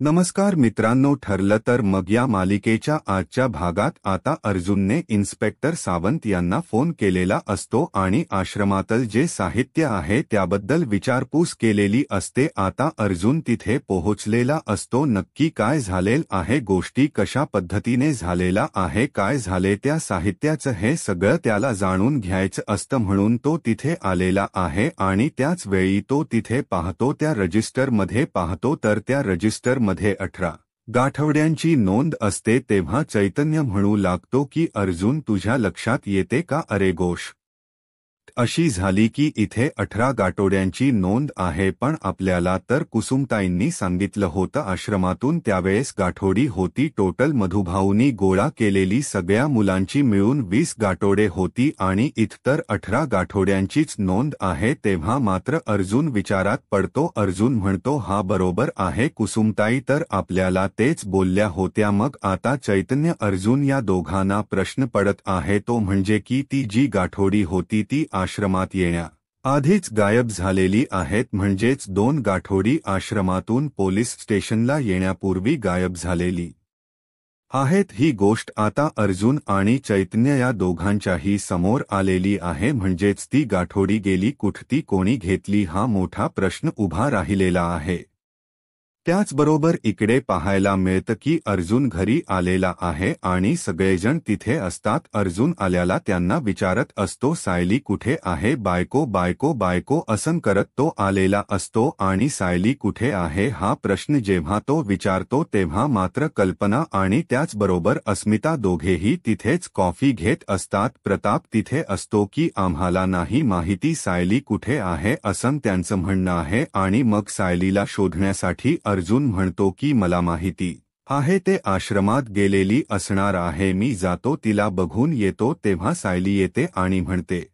नमस्कार मित्रांनो, ठरलं तर मग या मालिकेच्या आजच्या भागात आता अर्जुनने इन्स्पेक्टर सावंत यांना फोन केलेला असतो आणि आश्रमातील जे साहित्य आहे त्याबद्दल विचारपूस केलेली असते। आता अर्जुन तिथे पोहोचलेला असतो। नक्की काय झालेलं आहे, गोष्टी कशा पद्धतीने झालेला आहे, काय झाले त्या साहित्याचं, हे सगळं त्याला जाणून घ्यायचं असतं म्हणून तो तिथे आलेला आहे। आणि त्याच वेळी तो तिथे पाहतो, त्या रजिस्टरमध्ये पाहतो तर त्या रजिस्टर मध्ये 18 गाठवड्यांची नोंद असते। तेव्हा चैतन्य म्हणू लागतो की अर्जुन, तुझ्या लक्षात येते का, अरे गोष्ट अशी झाली की इथे 18 गाठोड्यांची नोंद आहे, पण आपल्याला तर कुसुमताईंनी सांगितलं होतं आश्रमातून त्यावेळेस गाठोडी होती टोटल मधुभाऊंनी गोळा केलेली सगळ्या मुलांची मिळून 20 गाठोडे होती आणि इथं तर 18 गाठोड्यांचीच नोंद आहे। तेव्हा मात्र अर्जुन विचारात पडतो। अर्जुन म्हणतो, हा बरोबर आहे, कुसुमताई तर आपल्याला तेच बोलल्या होत्या। मग आता चैतन्य अर्जुन या दोघांना प्रश्न पडत आहे, तो म्हणजे की ती जी गाठोडी होती ती आश्रमात येण्या आधीच गायब झालेली आहेत, म्हणजेच 2 गाठोडी आश्रमातून पोलीस स्टेशनला येण्यापूर्वी गायब झालेली आहेत। ही गोष्ट आता अर्जुन आणि चैतन्य या दोघांच्याही समोर आलेली आहे, म्हणजेच ती गाठोडी गेली कुठती, कोणी घेतली, हा मोठा प्रश्न उभा राहिलेला आहे। त्याचबरोबर इकडे पाहायला मिळतं की अर्जुन घरी आलेला आहे आणि सगळेजण तिथे असतात। अर्जुन आल्याला त्यांना विचारत असतो, सायली कुठे आहे, बायको बायको बायको असं करत तो आलेला असतो आणि सायली कुठे आहे हा प्रश्न जेव्हा तो विचारतो तेव्हा मात्र कल्पना आणि त्याचबरोबर अस्मिता दोघेही तिथेच कॉफी घेत असतात। प्रताप तिथे असतो की आम्हाला नाही माहिती सायली कुठे आहे असं त्यांचं म्हणणं आहे आणि मग सायलीला शोधण्यासाठी अर्जुन म्हणतो की मला माहिती आहे ते आश्रमात गेलेली असणार आहे, मी जातो तिला बघून येतो। तेव्हा सायली येते आणि म्हणते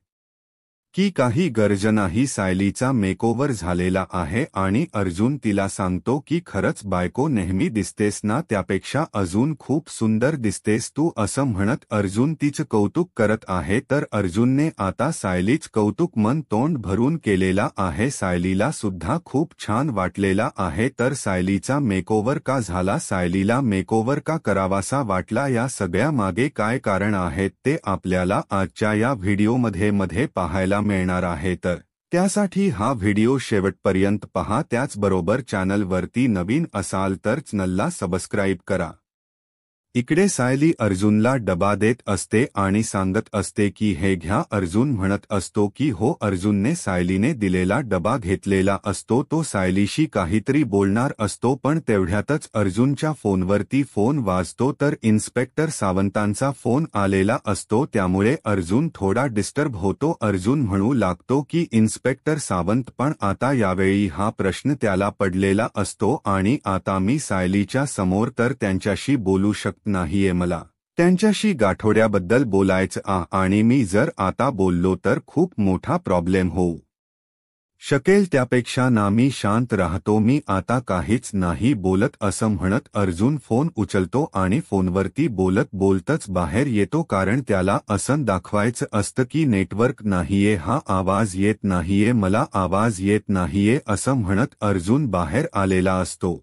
की काही गरज नाही, सायलीचा मेकओव्हर झालेला आहे आणि अर्जुन तिला सांगतो की खरंच बायको नेहमी दिसतेस ना, त्यापेक्षा अजून खूप सुंदर दिसतेस तू, असं म्हणत अर्जुन तिचं कौतुक करत आहे। तर अर्जुनने आता सायलीच कौतुक मन तोंड भरून केलेला आहे, सायलीला सुद्धा खूप छान वाटलेला आहे। तर सायलीचा मेकओव्हर का झाला, सायलीला मेकओव्हर का करावासा वाटला, या सगळ्या मागे काय कारण आहेत ते आपल्याला आजच्या या व्हिडिओमध्ये पाहायला मिळणार आहे। तर त्यासाठी हा व्हिडिओ शेवटपर्यंत पहा। त्याचबरोबर चॅनलवरती नवीन असाल तर चॅनलला सबस्क्राईब करा। इकडे सायली अर्जुनला डबा देत असते आणि सांगत असते की हे घ्या। अर्जुन म्हणत असतो की हो। अर्जुनने सायलीने दिलेला डबा घेतलेला असतो, तो सायलीशी काहीतरी बोलणार असतो, पण तेवढ्यातच अर्जुनच्या फोनवरती फोन वाजतो तर इन्स्पेक्टर सावंतांचा फोन आलेला असतो, त्यामुळे अर्जुन थोडा डिस्टर्ब होतो। अर्जुन म्हणू लागतो की इन्स्पेक्टर सावंत, पण आता यावेळी हा प्रश्न त्याला पडलेला असतो आणि आता मी सायलीच्या समोर तर त्यांच्याशी बोलू शकतो नाहीये, मला त्यांच्याशी गाठोड्याबद्दल बोलायचं आणि मी जर आता बोललो तर खूप मोठा प्रॉब्लेम होऊ शकेल, त्यापेक्षा ना मी शांत राहतो, मी आता काहीच नाही बोलत असं म्हणत अर्जुन फोन उचलतो आणि फोनवरती बोलत बोलतच बाहेर येतो, कारण त्याला असं दाखवायचं असतं की नेटवर्क नाहीये, हा आवाज येत नाहीये, मला आवाज येत नाहीये असं म्हणत अर्जुन बाहेर आलेला असतो।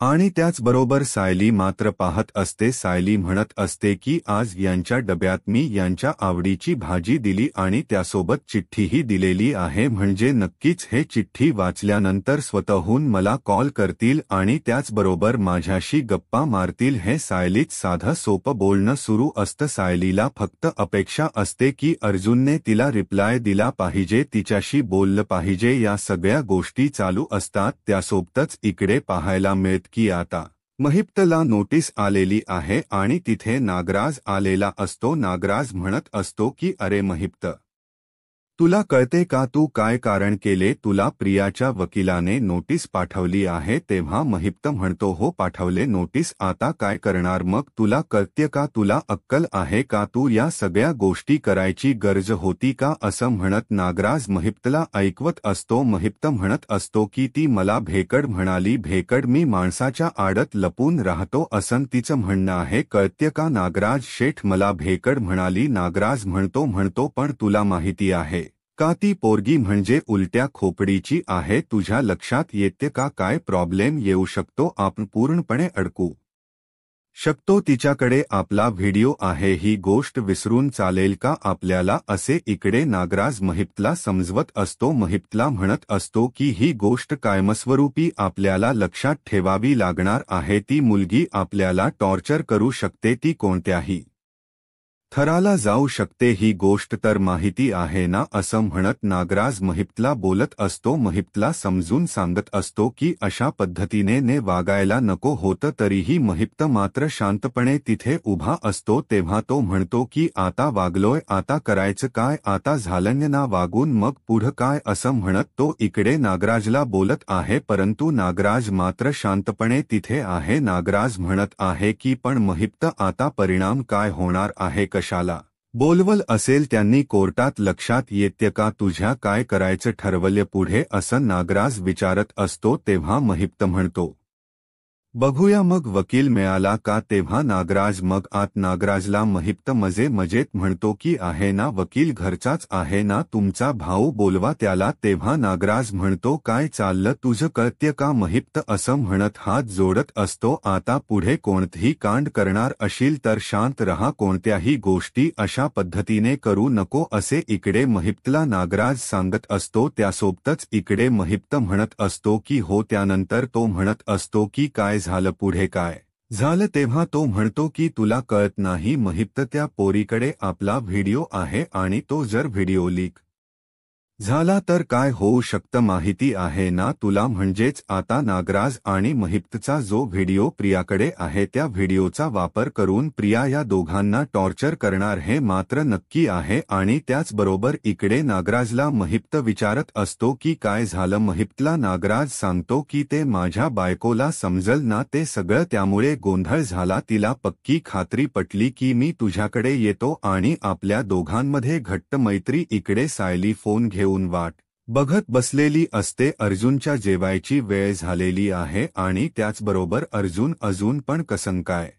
आणि त्याचबरोबर सायली मात्र पाहत असते। सायली म्हणत असते की आज यांच्या डब्यात मी यांच्या आवडीची भाजी दिली आणि त्यासोबत चिठ्ठीही दिलेली आहे, म्हणजे नक्कीच हे चिठ्ठी वाचल्यानंतर स्वतःहून मला कॉल करतील आणि त्याचबरोबर माझ्याशी गप्पा मारतील। हे सायलीच साधं सोपं बोलणं सुरू असतं। सायलीला फक्त अपेक्षा असते की अर्जुनने तिला रिप्लाय दिला पाहिजे, तिच्याशी बोललं पाहिजे, या सगळ्या गोष्टी चालू असतात। त्यासोबतच इकडे पाहायला मिळत की आता महिप्तला नोटीस आलेली आहे आणि तिथे नागराज आलेला असतो। नागराज म्हणत असतो की अरे महिप्त, तुला कळते का तू काय कारण केले, तुला प्रियाच्या वकिलाने नोटीस पाठवली आहे। तेव्हा महिप्त म्हणतो हो पाठवले नोटीस, आता काय करणार, मग तुला कळते का, तुला अक्कल आहे का, तू या सगळ्या गोष्टी करायची गरज होती का, असं म्हणत नागराज महिप्तला ऐकवत असतो। महिप्त म्हणत असतो की ती मला भेकड म्हणाली, भेकड, मी माणसाच्या आडत लपून राहतो असं तिचं म्हणणं आहे, कळते का नागराज शेठ मला भेकड म्हणाली। नागराज म्हणतो पण तुला माहिती आहे का ती पोरगी म्हणजे उलट्या खोपडीची आहे? तुझ्या लक्षात येते का काय प्रॉब्लेम येऊ शकतो? आपण पूर्णपणे अडकू शकतो तिच्याकडे आपला व्हिडिओ आहे, ही गोष्ट विसरून चालेल का आपल्याला? असे इकडे नागराज महिप्तला समजवत असतो. महिप्तला म्हणत असतो की ही गोष्ट कायमस्वरूपी आपल्याला लक्षात ठेवावी लागणार आहे. ती मुलगी आपल्याला टॉर्चर करू शकते, ती कोणत्याही थराला जाऊ शकते, ही गोष्ट तर माहिती आहे ना? असं म्हणत नागराज महिप्तला बोलत असतो. महिप्तला समजून सांगत असतो की अशा पद्धतीने ने वागायला नको होतं. तरीही महिप्त मात्र शांतपणे तिथे उभा असतो. तेव्हा तो म्हणतो की आता वागलोय, आता करायचं काय? आता झालं ना वागून, मग पुढं काय? असं म्हणत तो इकडे नागराजला बोलत आहे, परंतु नागराज मात्र शांतपणे तिथे आहे. नागराज म्हणत आहे की पण महिप्त आता परिणाम काय होणार आहे? कशाला बोलवल असेल त्यांनी कोर्टात? लक्षात येते का तुझ्या काय करायचं ठरवलं पुढे? असं नागराज विचारत असतो. तेव्हा महिप्त म्हणतो बघूया मग वकील मिळाला का? तेव्हा नागराज मग आत नागराजला महिप्त मजेत म्हणतो की आहे ना वकील, घरचाच आहे ना, तुमचा भाऊ बोलवा त्याला. तेव्हा नागराज म्हणतो काय चाललं तुझं, कळत्य का? महिप्त असं म्हणत हात जोडत असतो. आता पुढे कोणतीही कांड करणार अशील तर शांत रहा, कोणत्याही गोष्टी अशा पद्धतीने करू नको असे इकडे महिप्तला नागराज सांगत असतो. त्यासोबतच इकडे महिप्त म्हणत असतो की हो. त्यानंतर तो म्हणत असतो की काय झालं पुढे काय झालं? तेव्हा तो म्हणतो की तुला कळत नाही महिप्त, त्या पोरीकडे आपला व्हिडिओ आहे आणि तो जर व्हिडिओ लीक झाला तर काय होऊ शकतं माहिती आहे ना तुला? म्हणजेच आता नागराज आणि महिप्तचा जो व्हिडिओ प्रियाकडे आहे त्या व्हिडिओचा वापर करून प्रिया या दोघांना टॉर्चर करणार हे मात्र नक्की आहे. आणि त्याचबरोबर इकडे नागराजला महिप्त विचारत असतो की काय झालं? महिप्तला नागराज सांगतो की ते माझ्या बायकोला समजल ना ते सगळं, त्यामुळे गोंधळ झाला. तिला पक्की खात्री पटली की मी तुझ्याकडे येतो आणि आपल्या दोघांमध्ये घट्ट मैत्री. इकडे सायली फोन घेऊन वाट बघत बसलेली असते. अर्जुनच्या जेवायची वेळ झालेली आहे आणि त्याचबरोबर अर्जुन अजून पण कसं काय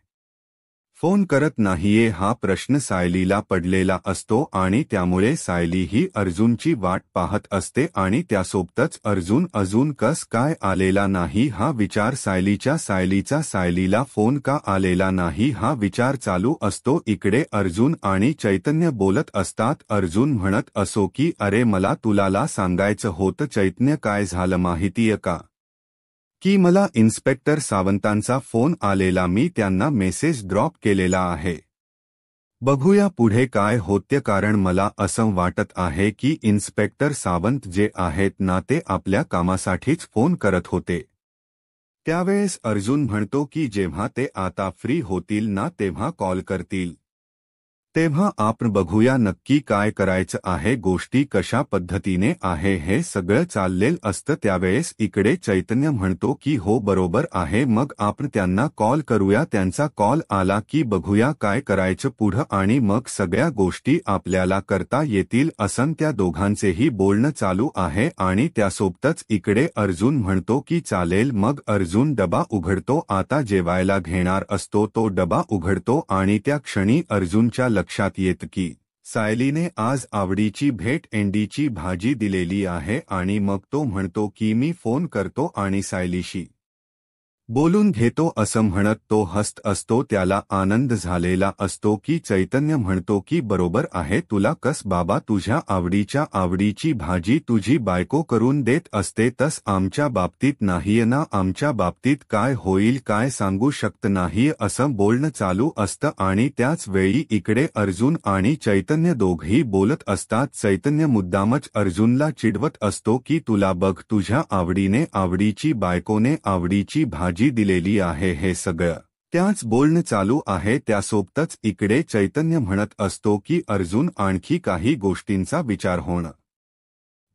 फोन करत नाहीये हा प्रश्न सायलीला पडलेला असतो आणि त्यामुळे सायली ही अर्जुनची वाट पाहत असते आणि त्यासोबतच अर्जुन अजून कस काय आलेला नाही हा विचार सायलीचा सायलीला फोन का आलेला नाही हा विचार चालू असतो. इकडे अर्जुन आणि चैतन्य बोलत असतात. अर्जुन म्हणत असो की अरे मला तुला सांगायचं होतं चैतन्य, काय झालं माहितीये का की मला इन्स्पेक्टर सावंतांचा फोन आलेला, मी त्यांना मेसेज ड्रॉप केलेला आहे. बघूया पुढे काय होते, कारण मला असं वाटत आहे की इन्स्पेक्टर सावंत जे आहेत ना ते आपल्या कामासाठीच फोन करत होते. त्यावेळेस अर्जुन म्हणतो की जेव्हा ते आता फ्री होतील ना तेव्हा कॉल करतील, तेव्हा आपण बघूया नक्की काय करायचं आहे, गोष्टी कशा पद्धतीने आहे हे सगळं चाललेलं असतं. त्यावेळेस इकडे चैतन्य म्हणतो की हो बरोबर आहे, मग आपण त्यांना कॉल करूया. त्यांचा कॉल आला की बघूया काय करायचं पुढं आणि मग सगळ्या गोष्टी आपल्याला करता येतील असं त्या दोघांचेही बोलणं चालू आहे. आणि त्यासोबतच इकडे अर्जुन म्हणतो की चालेल. मग अर्जुन डबा उघडतो, आता जेवायला घेणार असतो. तो डबा उघडतो आणि त्या क्षणी अर्जुनच्या लक्षात येतं की सायलीने आज आवडीची भेट अंड्याची भाजी दिलेली आहे. आणि मग तो म्हणतो की मी फोन करतो आणि सायलीशी बोलून घेतो असं म्हणत तो हसत असतो. त्याला आनंद झालेला असतो की चैतन्य म्हणतो की बरोबर आहे, तुला कस बाबा तुझ्या आवडीची भाजी तुझी बायको करून देत असते, तस आमच्या बाबतीत नाहीये ना, आमच्या बाबतीत काय होईल काय सांगू शकत नाही असं बोलणं चालू असतं. आणि त्याच वेळी इकडे अर्जुन आणि चैतन्य दोघही बोलत असतात. चैतन्य मुद्दामच अर्जुनला चिडवत असतो की तुला बघ, तुझ्या आवडीची बायकोने आवडीची भाजी दिलेली आहे, हे सगळं त्याच बोलणं चालू आहे. त्यासोबतच इकडे चैतन्य म्हणत असतो की अर्जुन आणखी काही गोष्टींचा विचार होणं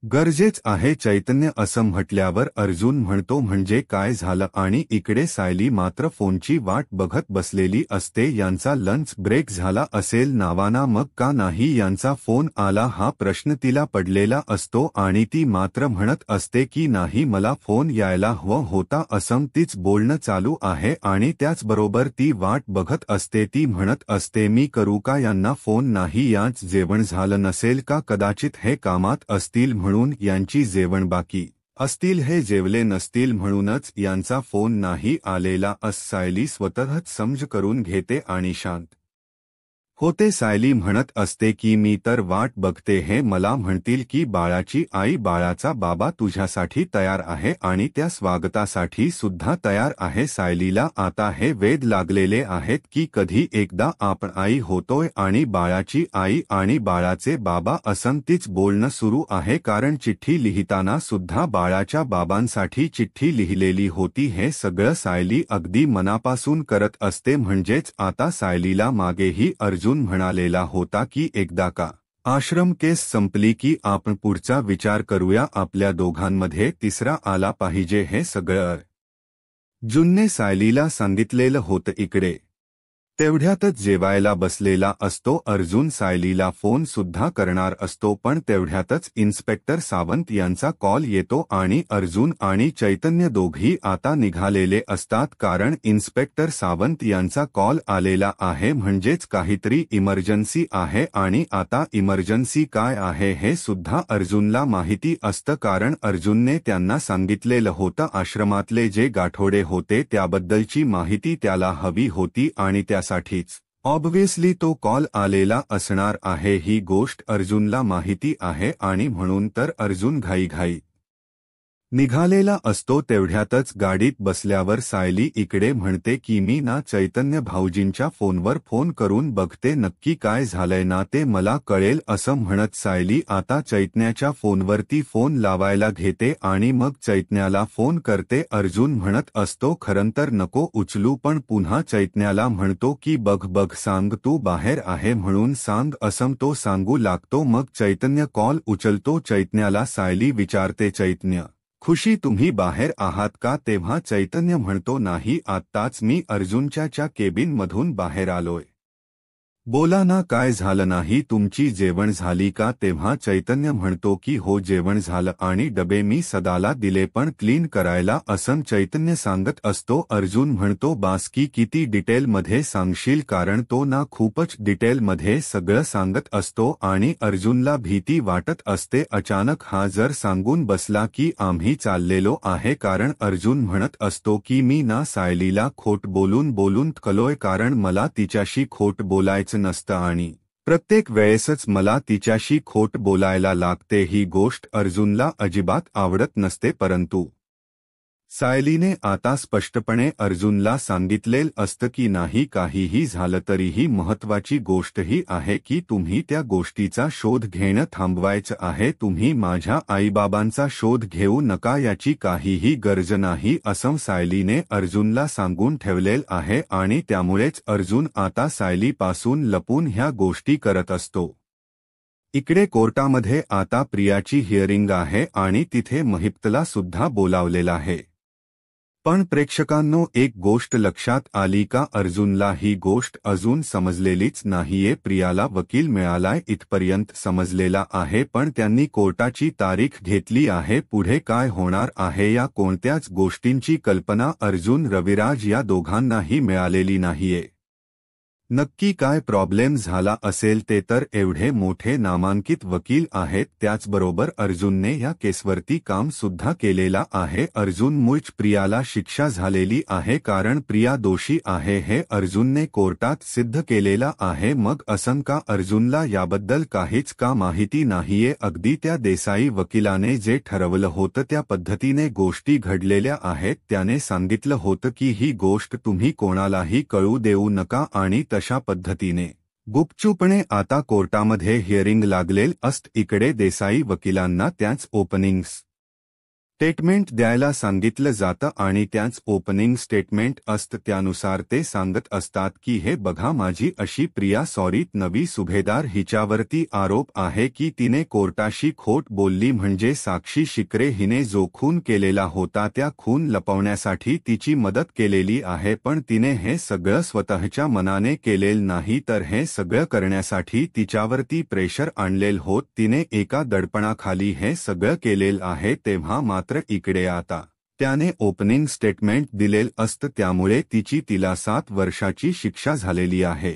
गरजेच आहे चैतन्य असं म्हटल्यावर अर्जुन म्हणतो म्हणजे काय झालं आणि इकडे सायली मात्र फोनची वाट बघत बसलेली असते. यांचा लंच ब्रेक झाला असेल नावाना मग का नाही यांचा फोन आला हा प्रश्न तिला पडलेला असतो आणि ती मात्र म्हणत असते की नाही मला फोन यायला हवं होता असं तीच बोलणं चालू आहे आणि त्याचबरोबर ती वाट बघत असते. ती म्हणत असते मी करू का यांना फोन नाही यांच जेवण झालं नसेल का कदाचित हे कामात असतील म्हणून यांची जेवण बाकी असतील हे जेवले नसतील म्हणूनच यांचा फोन नाही आलेला सायली स्वतःच समज करून घेते आणि शांत होते. सायली म्हणत असते की मी तर वाट बघते हे मला म्हणतील की बाळाची आई बाळाचा बाबा तुझ्यासाठी तयार आहे आणि त्या स्वागतासाठी सुद्धा तयार आहे. सायलीला आता हे वेध लागलेले आहेत की कधी एकदा आपण आई होतोय आणि बाळाची आई आणि बाळाचे बाबा असं तीच बोलणं सुरू आहे कारण चिठ्ठी लिहिताना सुद्धा बाळाच्या बाबांसाठी चिठ्ठी लिहिलेली होती. हे सगळं सायली अगदी मनापासून करत असते. म्हणजेच आता सायलीला मागेही अर्जुन म्हणालेला होता की एकदा का आश्रम केस संपली की आपण पुढचा विचार करूया आपल्या दोघांमध्ये तिसरा आला पाहिजे हे सगळं अर्जुनने सायलीला सांगितलेलं होतं. इकडे तेवढ्यातच जेवायला बसलेला असतो अर्जुन. सायलीला फोन सुद्धा करणार असतो पण तेवढ्यातच इन्स्पेक्टर सावंत यांचा कॉल येतो आणि अर्जुन आणि चैतन्य दोघी आता निघालेले असतात कारण इन्स्पेक्टर सावंत यांचा कॉल आलेला आहे म्हणजेच काहीतरी इमर्जन्सी आहे आणि आता इमर्जन्सी काय आहे हे सुद्धा अर्जुनला माहिती असतं कारण अर्जुनने त्यांना सांगितलेलं होतं आश्रमातले जे गाठोडे होते त्याबद्दलची माहिती त्याला हवी होती आणि साठीच ऑब्व्हियसली तो कॉल आलेला असणार आहे. ही गोष्ट अर्जुनला माहिती आहे आणि म्हणून तर अर्जुन घाईघाई निघालेला असतो. तेवढ्यातच गाडीत बसल्यावर सायली इकडे म्हणते की मी ना चैतन्य भाऊजींच्या फोनवर फोन करून बघते नक्की काय झालंय ना ते मला कळेल असं म्हणत सायली आता चैतन्याच्या फोनवरती फोन लावायला घेते आणि मग चैतन्याला फोन करते. अर्जुन म्हणत असतो खरंतर नको उचलू पण पुन्हा चैतन्याला म्हणतो की बघ बघ सांग तू बाहेर आहे म्हणून सांग असं तो सांगू लागतो. मग चैतन्य कॉल उचलतो. चैतन्याला सायली विचारते चैतन्य खुशी तुम्ही बाहेर आहात का तेव्हा चैतन्य म्हणतो नाही आत्ताच मी अर्जुनच्या केबिनमधून बाहेर आलोय. बोला ना काय झालं नाही तुमची जेवण झाली का तेव्हा चैतन्य म्हणतो की हो जेवण झालं आणि डबे मी सदाला दिले पण क्लीन करायला असं चैतन्य सांगत असतो. अर्जुन म्हणतो बास की किती डिटेलमध्ये सांगशील कारण तो ना खूपच डिटेलमध्ये सगळं सांगत असतो आणि अर्जुनला भीती वाटत असते अचानक हा जर सांगून बसला की आम्ही चाललेलो आहे कारण अर्जुन म्हणत असतो की मी ना सायलीला खोट बोलून थकलोय कारण मला तिच्याशी खोट बोलायचं नसतं आणि प्रत्येक वेळेसच मला तिच्याशी खोट बोलायला लागते. ही गोष्ट अर्जुनला अजिबात आवडत नसते परंतु सायलीने आता स्पष्टपणे अर्जुनला सांगितलेलं असतं की नाही काहीही झालं तरीही महत्त्वाची गोष्ट ही आहे की तुम्ही त्या गोष्टीचा शोध घेणं थांबवायचं आहे. तुम्ही माझ्या आईबाबांचा शोध घेऊ नका याची काहीही गरज नाही असं सायलीने अर्जुनला सांगून ठेवलेलं आहे आणि त्यामुळेच अर्जुन आता सायलीपासून लपून ह्या गोष्टी करत असतो. इकडे कोर्टामध्ये आता प्रियाची हिअरिंग आहे आणि तिथे महिप्तला सुद्धा बोलावलेलं आहे. पण प्रेक्षकांनो एक गोष्ट लक्षात आली का अर्जुनला ही गोष्ट अजून समजलेलीच नाहीये. प्रियाला वकील मिळालाय इथपर्यंत समजलेला आहे पण त्यांनी कोर्टाची तारीख घेतली आहे. पुढे काय होणार आहे या कोणत्याच गोष्टींची कल्पना अर्जुन रविराज या दोघांनाही मिळालेली नाहीये. नक्की काय प्रॉब्लेम झाला असेल ते तर एवढे मोठे नामांकित वकील आहेत त्याचबरोबर अर्जुनने या केसवरती काम सुद्धा केलेला आहे. अर्जुनमुळेच प्रियाला शिक्षा झालेली आहे कारण प्रिया दोषी आहे हे अर्जुनने कोर्टात सिद्ध केलेला आहे. मग असं का अर्जुनला याबद्दल काहीच का माहिती नाहीये. अगदी त्या देसाई वकिलाने जे ठरवलं होतं त्या पद्धतीने गोष्टी घडलेल्या आहेत. त्याने सांगितलं होतं की ही गोष्ट तुम्ही कोणालाही कळू देऊ नका आणि तशा पद्धतीने गुपचूपणे आता कोर्टामध्ये हिअरिंग लागलेल असत. इकडे देसाई वकिलांना त्याच ओपनिंग्स स्टेटमेंट द्यायला सांगितलं जातं आणि त्याच ओपनिंग स्टेटमेंट असतं. त्यानुसार ते सांगत असतात की हे बघा, माझी अशी प्रिया सॉरी नवी सुभेदार, हिच्यावरती आरोप आहे की तिने कोर्टाशी खोट बोलली, म्हणजे साक्षी शिकरे हिने जो खून केलेला होता त्या खून लपवण्यासाठी तिची मदत केलेली आहे, पण तिने हे सगळं स्वतःच्या मनाने केलेलं नाही, तर हे सगळं करण्यासाठी तिच्यावरती प्रेशर आणलेलं होत. तिने एका दडपणाखाली हे सगळं केलेलं आहे. तेव्हा मात्र इकडे आता त्याने ओपनिंग स्टेटमेंट दिलेलं असतं, त्यामुळे तिला 7 वर्षाची शिक्षा झालेली आहे.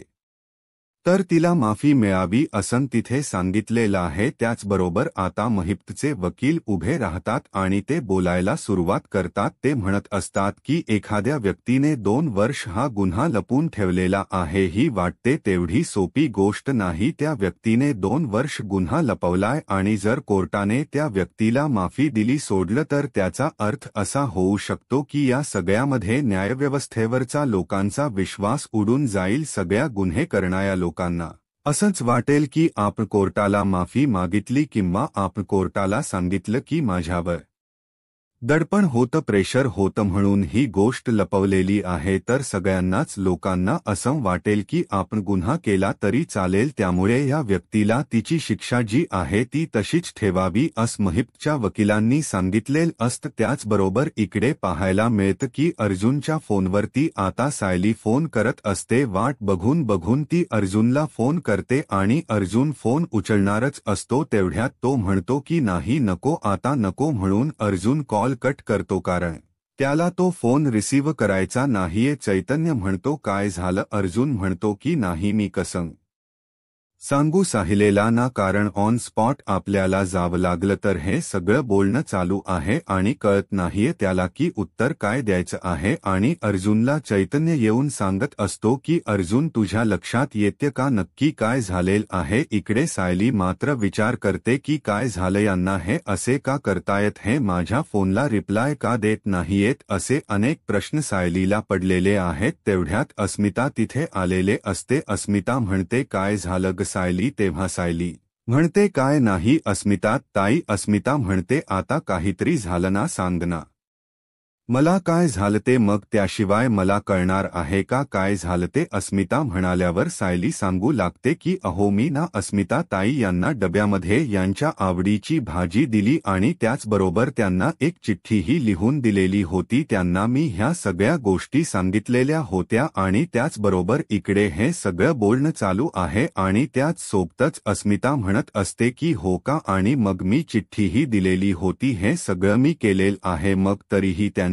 तर तिला माफी मिळावी असं तिथे सांगितलेलं आहे. त्याचबरोबर आता महिपतचे वकील उभे राहतात आणि ते बोलायला सुरुवात करतात. ते म्हणत असतात की एखाद्या व्यक्तीने 2 वर्ष हा गुन्हा लपून ठेवलेला आहे, ही वाटते तेवढी सोपी गोष्ट नाही. त्या व्यक्तीने 2 वर्ष गुन्हा लपवलाय आणि जर कोर्टाने त्या व्यक्तीला माफी दिली, सोडलं, तर त्याचा अर्थ असा होऊ शकतो की या सगळ्यामध्ये न्यायव्यवस्थेवरचा लोकांचा विश्वास उडून जाईल. सगळ्या गुन्हे करणाऱ्या लोकांना असंच वाटेल की आपण कोर्टाला माफी मागितली किंवा आपण कोर्टाला सांगितलं की माझ्यावर दडपण होतं, प्रेशर होतं म्हणून ही गोष्ट लपवलेली आहे. तर सगळ्यांनाच लोकांना असं वाटेल की आपण गुन्हा केला तरी चालेल, त्यामुळे या व्यक्तीला तिची शिक्षा जी आहे ती तशीच ठेवावी असं महिपतच्या वकिलांनी सांगितलेलं असतं. त्याचबरोबर इकडे पाहायला मिळतं की अर्जुनच्या फोनवरती आता सायली फोन करत असते. वाट बघून बघून ती अर्जुनला फोन करते आणि अर्जुन फोन उचलणारच असतो. तेवढ्यात तो म्हणतो की नाही, नको, आता नको, म्हणून अर्जुन कॉल कट करतो, कारण त्याला तो फोन रिसीव्ह करायचा नाहीये. चैतन्य म्हणतो काय झालं? अर्जुन म्हणतो की नाही, मी कसं सांगू साहिलेला ना, कारण ऑन स्पॉट आपल्याला जावं लागलं तर हे सगळं बोलणं चालू आहे आणि कळत नाहीये त्याला की उत्तर काय द्यायचं आहे. आणि अर्जुनला चैतन्य येऊन सांगत असतो की अर्जुन, तुझ्या लक्षात येते का नक्की काय झालेलं आहे? इकडे सायली मात्र विचार करते की काय झालं, यांना हे असे का करतायत, हे माझ्या फोनला रिप्लाय का देत नाहीयेत, असे अनेक प्रश्न सायलीला पडलेले आहेत. तेवढ्यात अस्मिता तिथे आलेले असते. अस्मिता म्हणते काय झालं ग सायली? तेव्हा सायली म्हणते काय नाही अस्मिता ताई. अस्मिता म्हणते आता काहीतरी झालं ना, सांग ना मला काय झालं ते, मग त्याशिवाय मला कळणार आहे का काय झालं ते? अस्मिता म्हणाल्यावर सायली सांगू लागते की अहो, मी ना अस्मिता ताई यांना डब्यामध्ये यांच्या आवडीची भाजी दिली आणि त्याचबरोबर त्यांना एक चिठ्ठीही लिहून दिलेली होती. त्यांना मी ह्या सगळ्या गोष्टी सांगितलेल्या होत्या आणि त्याचबरोबर इकडे हे सगळं बोलणं चालू आहे आणि त्याच सोबतच अस्मिता म्हणत असते की हो का, आणि मग मी चिठ्ठीही दिलेली होती, हे सगळं मी केलेलं आहे, मग तरीही त्यांचा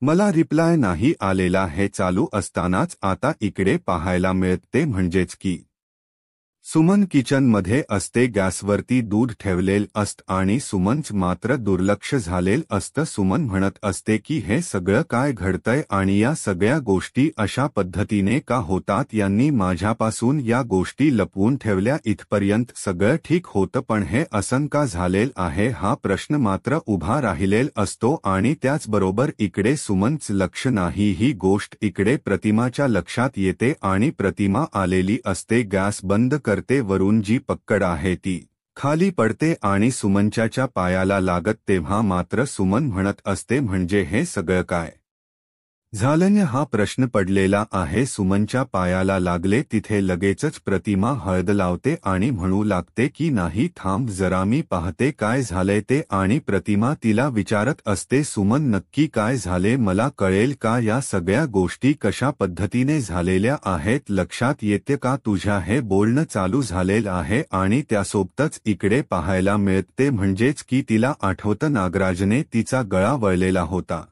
मला रिप्लाय नाही आलेला. हे चालू असतानाच आता इकडे पाहायला मिळते म्हणजेच की सुमन किचनमध्ये असते. गॅसवरती दूध ठेवलेलं असतं आणि सुमनच मात्र दुर्लक्ष झालेलं असतं. सुमन म्हणत असते की हे सगळं काय घडतंय आणि या सगळ्या गोष्टी अशा पद्धतीने का होतात? यांनी माझ्यापासून या गोष्टी लपवून ठेवल्या. इथपर्यंत सगळं ठीक होतं, पण हे असं का झालेलं आहे, हा प्रश्न मात्र उभा राहिलेला असतो. आणि त्याचबरोबर इकडे सुमनच लक्ष नाही, ही गोष्ट इकडे प्रतिमाच्या लक्षात येते आणि प्रतिमा आलेली असते. गॅस बंद करते. वरून जी पक्कड आहे ती खाली पडते आणि सुमनच्या पायाला लागत. तेव्हा मात्र सुमन म्हणत असते म्हणजे हे सगळं काय झालं? हा प्रश्न पडलेला आहे. सुमनच्या पायाला लागले तिथे लगेचच प्रतिमा हळद लावते आणि म्हणू लागते की नाही, थांब जरा, मी पाहते काय झालंय ते. आणि प्रतिमा तिला विचारत असते सुमन नक्की काय झाले, मला कळेल का, या सगळ्या गोष्टी कशा पद्धतीने झालेल्या आहेत, लक्षात येते का तुझ्या? हे बोलणं चालू झालेलं आहे आणि त्यासोबतच इकडे पाहायला मिळते म्हणजेच की तिला आठवतं नागराजने तिचा गळा वळलेला होता.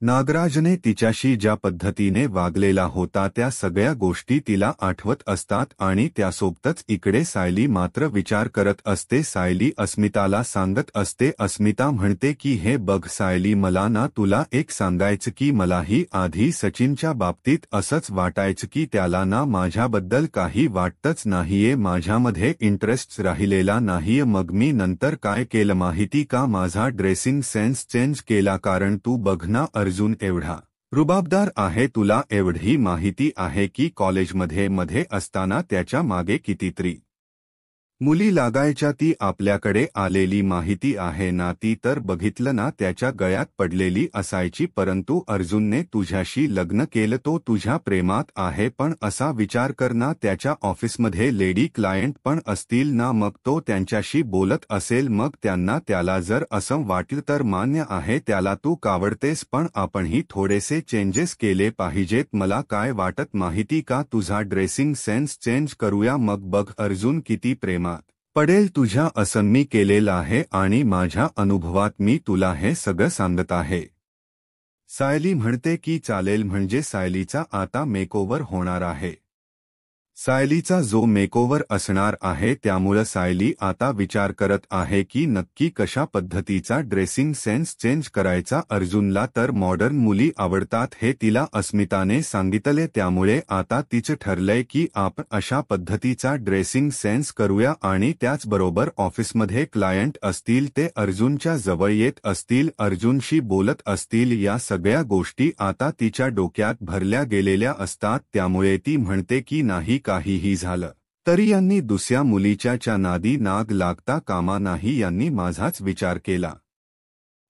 नागराजने तिच्याशी ज्या पद्धतीने वागलेला होता त्या सगळ्या गोष्टी तिला आठवत असतात आणि त्यासोबतच इकडे सायली मात्र विचार करत असते. सायली अस्मिताला सांगत असते. अस्मिता म्हणते की हे बघ सायली, मला ना तुला एक सांगायचं की मलाही आधी सचिनच्या बाबतीत असंच वाटायचं की त्याला ना माझ्याबद्दल काही वाटतच नाहीये, माझ्यामध्ये इंटरेस्ट राहिलेला नाहीये. मग मी नंतर काय केलं माहिती का, माझा ड्रेसिंग सेन्स चेंज केला, कारण तू बघ ना अर्जुन एवढा रुबाबदार आहे, तुला एवढी माहिती आहे की कॉलेजमध्ये असताना त्याच्या मागे कितीतरी मुली लागायच्या ती आपल्याकडे आलेली माहिती आहे ना ती तर बघितलं ना त्याच्या गळ्यात पडलेली असायची परंतु अर्जुनने तुझ्याशी लग्न केलं तो तुझ्या प्रेमात आहे पण असा विचार कर ना त्याच्या ऑफिसमध्ये लेडी क्लायंट पण असतील ना मग तो त्यांच्याशी बोलत असेल मग त्याला जर असं वाटलं तर मान्य आहे त्याला तू कावडतेस पण आपणही थोडेसे चेंजेस केले पाहिजेत मला काय वाटत माहिती का तुझा ड्रेसिंग सेन्स चेंज करूया मग बघ अर्जुन किती प्रेमात पडेल तुझ्या असं मी केलेलं आहे आणि माझ्या अनुभवात मी तुला हे सगळं सांगत आहे। सायली म्हणते की चालेल म्हणजे सायलीचा आता मेकओव्हर होणार आहे। सायलीचा जो मेकओव्हर असणार आहे त्यामुळे सायली आता विचार करत आहे की नक्की कशा पद्धतीचा ड्रेसिंग सेन्स चेंज करायचा अर्जुनला तर मॉडर्न मुली आवडतात हे तिला अस्मिताने सांगितले त्यामुळे आता तिचं ठरलंय की आपण अशा पद्धतीचा ड्रेसिंग सेन्स करूया आणि त्याचबरोबर ऑफिसमध्ये क्लायंट असतील ते अर्जुनच्या जवळ येत असतील अर्जुनशी बोलत असतील या सगळ्या गोष्टी आता तिच्या डोक्यात भरल्या गेलेल्या असतात त्यामुळे ती म्हणते की नाही काहीही झालं तरी यांनी दुसऱ्या मुलीच्या नादी नाग लागता कामा नाही यांनी माझाच विचार केला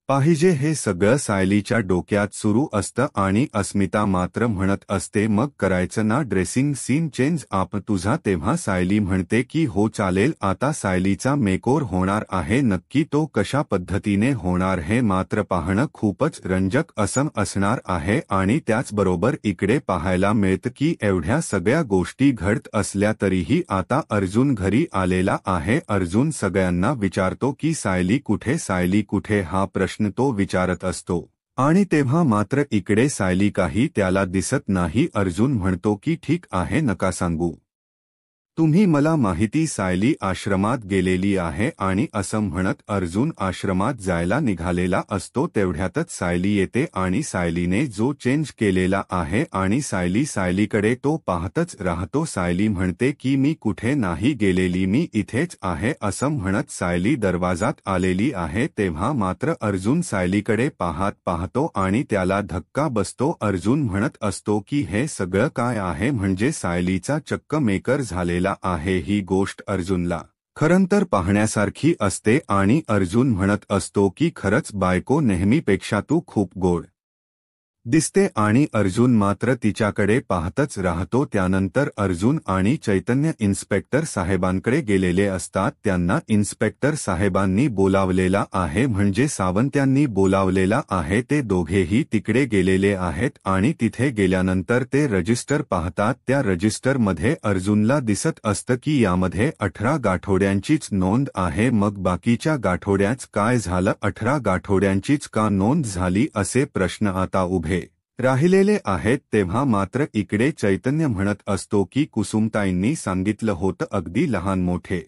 पाहिजे हे सगळं सायलीच्या डोक्यात सुरू असतं आणि अस्मिता मात्र म्हणत असते मग करायचं ना ड्रेसिंग सीन चेंज आप तुझा तेव्हा सायली म्हणते की हो चालेल आता सायलीचा मेकओव्हर होणार आहे नक्की तो कशा पद्धतीने होणार हे मात्र पाहणं खूपच रंजक असणार आहे आणि त्याचबरोबर इकडे पाहायला मिळतं की एवढ्या सगळ्या गोष्टी घडत असल्या तरीही आता अर्जुन घरी आलेला आहे अर्जुन सगळ्यांना विचारतो की सायली कुठे हा प्रश्न तो विचारत असतो आणि तेव्हा मात्र इकडे सायली काही त्याला दिसत नाही अर्जुन म्हणतो की ठीक आहे नका सांगू तुम्ही मला माहिती सायली आश्रमात गेलेली आहे आणि असं म्हणत अर्जुन आश्रमात जायला निघालेला असतो तेवढ्यातच सायली येते आणि सायलीने जो चेंज केलेला आहे आणि सायलीकडे तो पाहतच राहतो सायली म्हणते की मी कुठे नाही गेलेली मी इथेच आहे असं म्हणत सायली दरवाजात आलेली आहे तेव्हा मात्र अर्जुन सायलीकडे पाहतो आणि त्याला धक्का बसतो अर्जुन म्हणत असतो की हे सगळं काय आहे म्हणजे सायलीचा चक्क मेकर झालेला आहे ही गोष्ट अर्जुनला खरंतर पाहण्यासारखी असते आणि अर्जुन म्हणत असतो की खरंच बायको नेहमीपेक्षा तू खूप गोड दिसते आणि अर्जुन मात्र तिच्याकडे पाहतच राहतो त्यानंतर अर्जुन आणि चैतन्य इन्स्पेक्टर साहेबांकडे गेलेले असतात त्यांना इन्स्पेक्टर साहेबांनी बोलावलेला आहे म्हणजे सावंत यांनी बोलावलेला आहे ते दोघेही तिकडे गेलेले आहेत आणि तिथे गेल्यानंतर ते रजिस्टर पाहतात त्या रजिस्टरमध्ये अर्जुनला दिसत असतं की यामध्ये 18 गाठोड्यांचीच नोंद आहे मग बाकीच्या गाठोड्याच काय झालं 18 गाठोड्यांचीच का नोंद झाली असे प्रश्न आता उभे राहिलेले आहेत तेव्हा मात्र इकडे चैतन्य म्हणत असतो की कुसुमताईंनी सांगितलं होतं अगदी लहान मोठे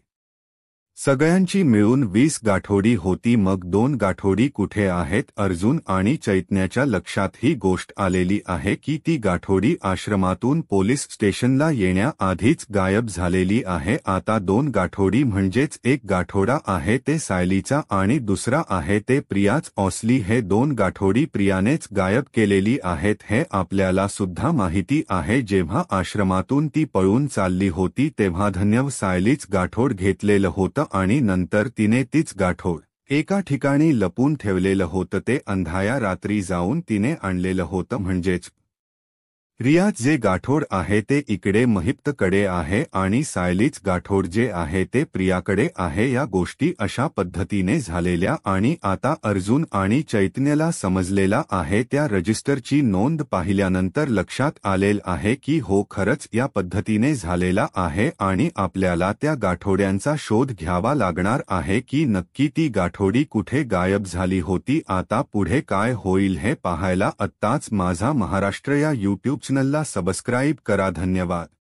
सगळ्यांची मिळून 20 गाठोडी होती मग 2 गाठोडी कुठे आहेत अर्जुन आणि चैतन्याच्या लक्षात ही गोष्ट आलेली आहे की ती गाठोडी आश्रमातून पोलीस स्टेशनला येण्याआधीच गायब झालेली आहे आता 2 गाठोडी म्हणजेच एक गाठोडा आहे ते सायलीचा आणि दुसरा आहे ते प्रियाच ऑसली हे 2 गाठोडी प्रियानेच गायब केलेली आहेत हे आपल्याला सुद्धा माहिती आहे जेव्हा आश्रमातून ती पळून चालली होती तेव्हा धन्यव सायलीच गाठोड घेतलेलं होतं आणि नंतर तिने तीच गाठोड एका ठिकाणी लपून ठेवलेलं होतं ते अंधाया रात्री जाऊन तिने आणलेलं होतं म्हणजेच रियाज जे गाठोड आहे ते इकडे महिप्तकडे आहे आणि सायलीच गाठोड जे आहे ते प्रियाकडे आहे या गोष्टी अशा पद्धतीने झालेल्या आणि आता अर्जुन आणि चैतन्यला समजलेला आहे त्या रजिस्टरची नोंद पाहिल्यानंतर लक्षात आलेल आहे की हो खरंच या पद्धतीने झालेला आहे आणि आपल्याला त्या गाठोड्यांचा शोध घ्यावा लागणार आहे की नक्की ती गाठोडी कुठे गायब झाली होती आता पुढे काय होईल हे पाहायला आत्ताच माझा महाराष्ट्र या यूट्यूब चॅनलला सबस्क्राईब करा धन्यवाद।